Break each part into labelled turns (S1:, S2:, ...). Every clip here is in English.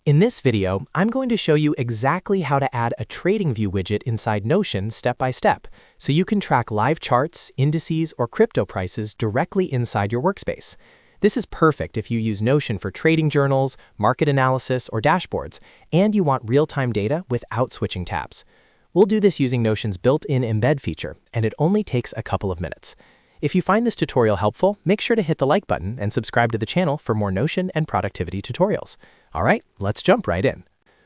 S1: In this video, I'm going to show you exactly how to add a TradingView widget inside Notion step by step, so you can track live charts, indices, or crypto prices directly inside your workspace. This is perfect if you use Notion for trading journals, market analysis, or dashboards, and you want real-time data without switching tabs. We'll do this using Notion's built-in embed feature, and it only takes a couple of minutes. If you find this tutorial helpful, make sure to hit the like button and subscribe to the channel for more Notion and productivity tutorials. All right, let's jump right in.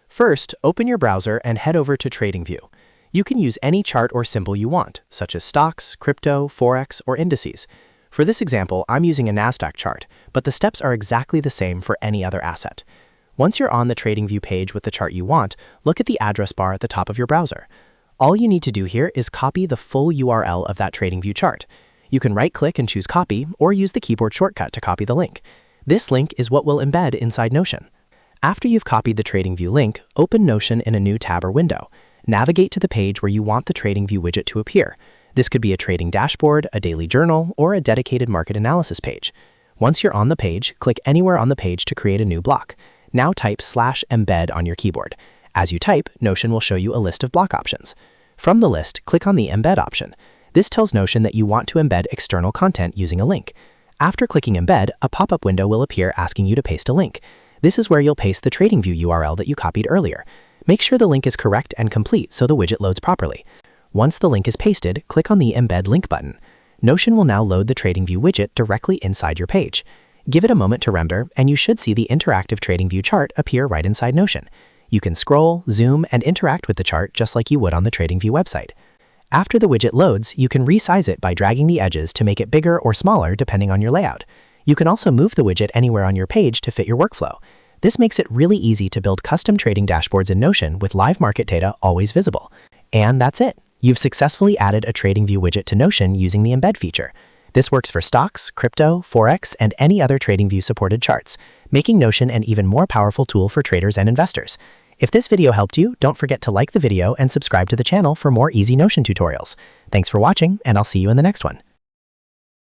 S1: First, open your browser and head over to TradingView. You can use any chart or symbol you want, such as stocks, crypto, forex, or indices. For this example, I'm using a NASDAQ chart, but the steps are exactly the same for any other asset. Once you're on the TradingView page with the chart you want, look at the address bar at the top of your browser. All you need to do here is copy the full URL of that TradingView chart. You can right-click and choose Copy, or use the keyboard shortcut to copy the link. This link is what will embed inside Notion. After you've copied the TradingView link, open Notion in a new tab or window. Navigate to the page where you want the TradingView widget to appear. This could be a trading dashboard, a daily journal, or a dedicated market analysis page. Once you're on the page, click anywhere on the page to create a new block. Now type /embed on your keyboard. As you type, Notion will show you a list of block options. From the list, click on the Embed option. This tells Notion that you want to embed external content using a link. After clicking Embed, a pop-up window will appear asking you to paste a link. This is where you'll paste the TradingView URL that you copied earlier. Make sure the link is correct and complete so the widget loads properly. Once the link is pasted, click on the Embed link button. Notion will now load the TradingView widget directly inside your page. Give it a moment to render, and you should see the interactive TradingView chart appear right inside Notion. You can scroll, zoom, and interact with the chart just like you would on the TradingView website. After the widget loads, you can resize it by dragging the edges to make it bigger or smaller depending on your layout. You can also move the widget anywhere on your page to fit your workflow. This makes it really easy to build custom trading dashboards in Notion with live market data always visible. And that's it. You've successfully added a TradingView widget to Notion using the Embed feature. This works for stocks, crypto, forex, and any other TradingView supported charts, making Notion an even more powerful tool for traders and investors. If this video helped you, don't forget to like the video and subscribe to the channel for more easy Notion tutorials. Thanks for watching, and I'll see you in the next one.